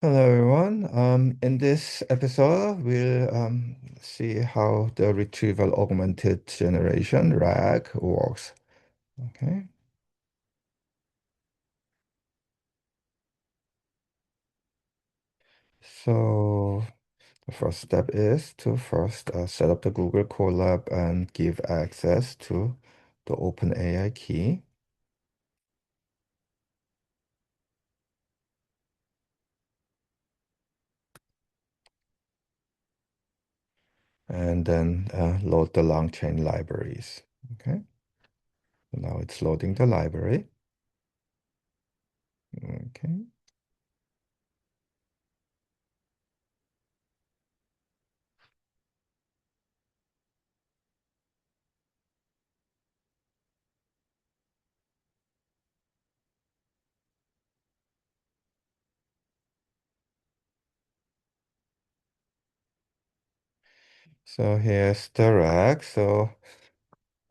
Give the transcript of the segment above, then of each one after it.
Hello everyone. In this episode, we'll see how the retrieval augmented generation RAG works. Okay. So the first step is to first set up the Google Colab and give access to the OpenAI key, and then load the long chain libraries. Okay. Now it's loading the library. Okay. So here's the RAG. So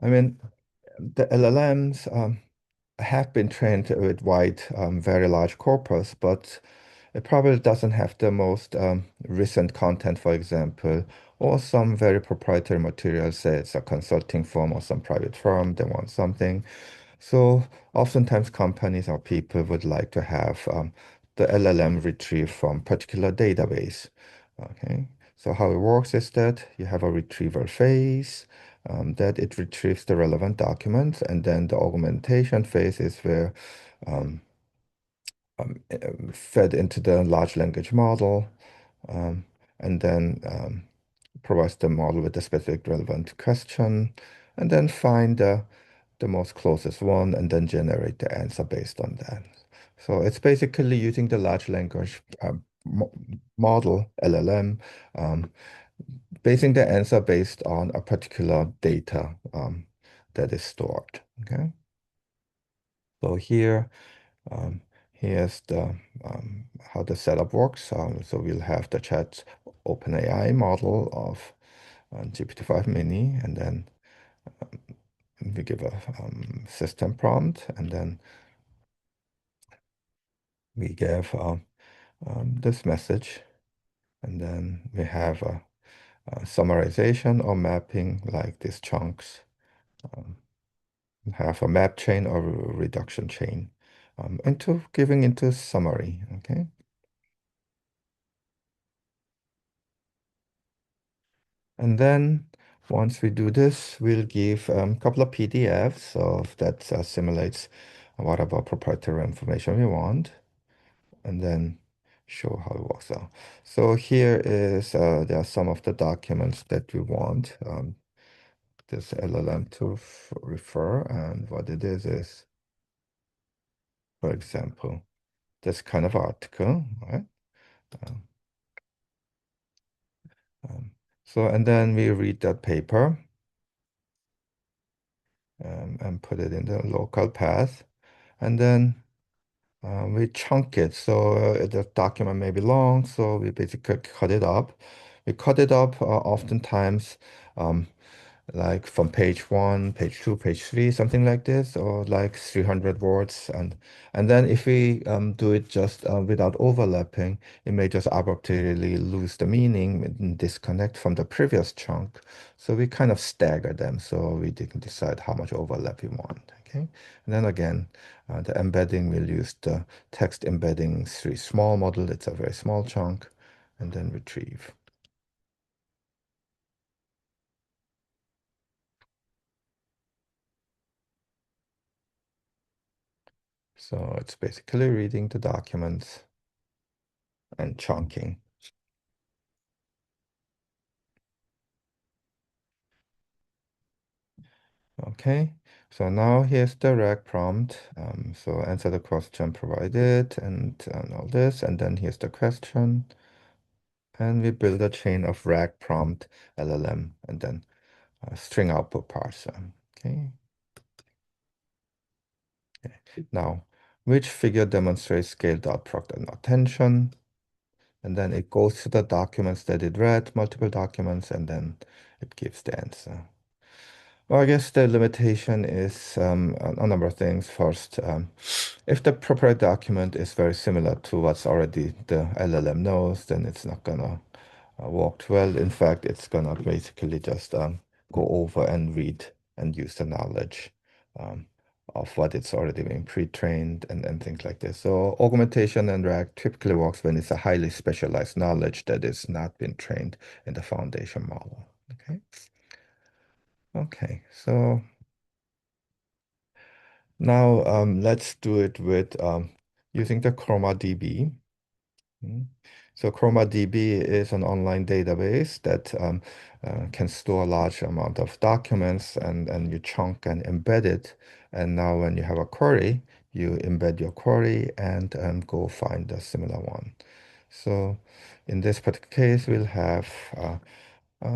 I mean, the LLMs have been trained with wide, very large corpus, but it probably doesn't have the most recent content, for example, or some very proprietary material, say it's a consulting firm or some private firm, they want something. So oftentimes companies or people would like to have the LLM retrieved from particular database. Okay, so how it works is that you have a retrieval phase, that it retrieves the relevant documents, and then the augmentation phase is where fed into the large language model, um, and then provides the model with the specific relevant question, and then find the most closest one, and then generate the answer based on that. So it's basically using the large language model, LLM, um, basing the answer based on a particular data that is stored. Okay, so um, here's the how the setup works. So we'll have the chat OpenAI model of GPT-5 Mini, and then we give a system prompt, and then we give this message, and then we have a summarization or mapping like these chunks. Um, have a map chain or a reduction chain into giving into summary. Okay. And then once we do this, we'll give a couple of PDFs of that simulates whatever proprietary information we want, and then show how it works out. So here is there are some of the documents that we want this LLM to refer, and what it is, for example, this kind of article, right? Um, um, so and then we read that paper and put it in the local path, and then we chunk it. So the document may be long, so we basically cut it up. We cut it up oftentimes um, like from page one, page two, page three, something like this, or like 300 words. And then if we do it just without overlapping, it may just abruptly lose the meaning and disconnect from the previous chunk. So we kind of stagger them so we can decide how much overlap we want. Okay. And then again, the embedding will use the text embedding 3 small model. It's a very small chunk, and then retrieve. So it's basically reading the documents and chunking. Okay, so now here's the RAG prompt. So answer the question provided and all this, and then here's the question. And we build a chain of RAG prompt LLM and then string output parser. Okay, now which figure demonstrates scaled out product and attention? And then it goes to the documents that it read, multiple documents, and then it gives the answer. Well, I guess the limitation is a number of things. First, if the proper document is very similar to what's already the LLM knows, then it's not gonna work well. In fact, it's gonna basically just go over and read and use the knowledge um, of what it's already been pre-trained and things like this. So augmentation and RAG typically works when it's a highly specialized knowledge that is not been trained in the foundation model. Okay. Okay, so now let's do it with using the ChromaDB. Mm. So ChromaDB is an online database that can store a large amount of documents and you chunk and embed it. And now when you have a query, you embed your query and go find a similar one. So in this particular case, we'll have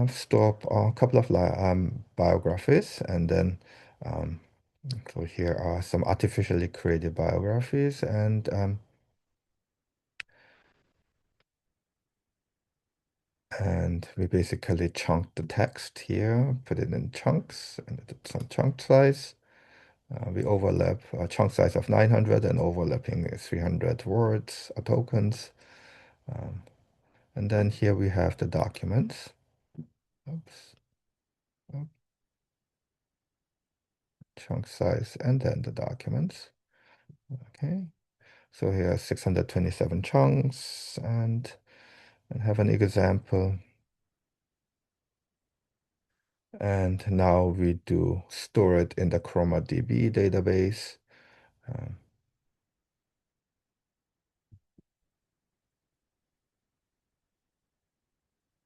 store a couple of biographies and then so here are some artificially created biographies and we basically chunk the text here, put it in chunks and some chunk size. We overlap a chunk size of 900 and overlapping 300 words or tokens. Um, and then here we have the documents. Oops. Oh, chunk size and then the documents. Okay. So here are 627 chunks and have an example. And now we do store it in the ChromaDB database. Um,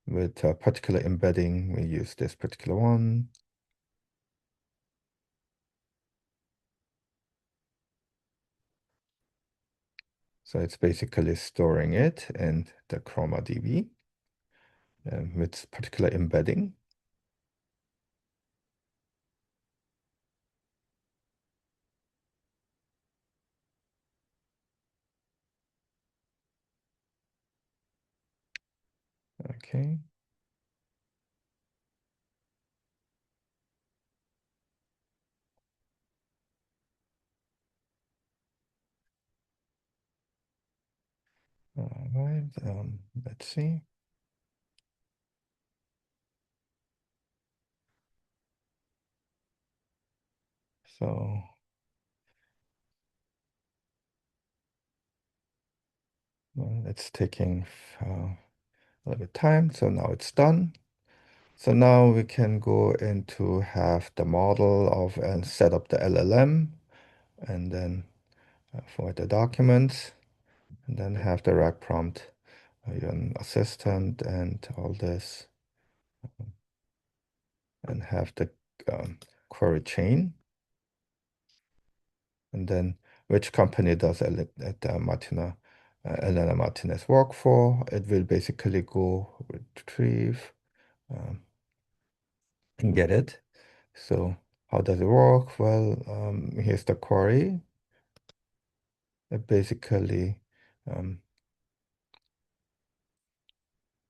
with a particular embedding, we use this particular one. So it's basically storing it in the ChromaDB with particular embedding. Okay. All right. Let's see. So it's taking a little bit time. So now it's done. So now we can go into have the model of and set up the LLM and then for the documents and then have the RAG prompt, an assistant and all this and have the query chain and then which company does Elena Martinez work for. It will basically go retrieve um, and get it. So how does it work? Well, here's the query. It basically um,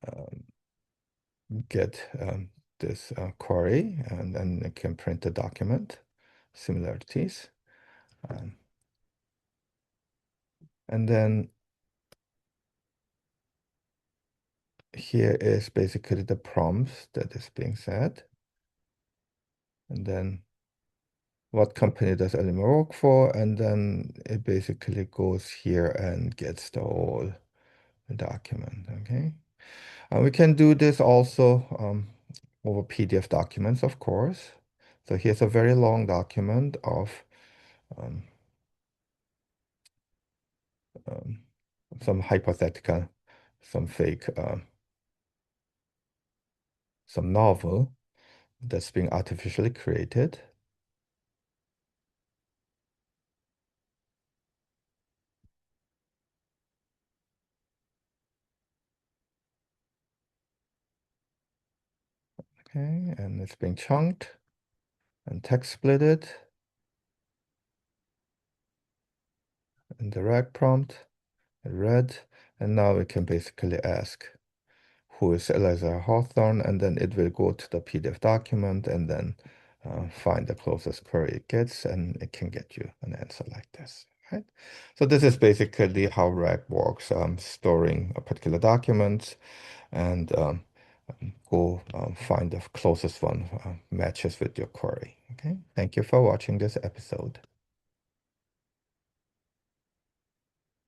um, get this query and then it can print the document similarities. Um, and then here is basically the prompts that is being said. And then what company does Elima work for? And then it basically goes here and gets the whole document, okay? And we can do this also over PDF documents, of course. So here's a very long document of um, um, some hypothetical, some fake, some novel that's being artificially created. Okay, and it's being chunked and text splitted in the RAG prompt, read, and now we can basically ask who is Eliza Hawthorne, and then it will go to the PDF document and then find the closest query it gets, and it can get you an answer like this, right? So this is basically how RAG works, storing a particular document and go find the closest one matches with your query. Okay, thank you for watching this episode.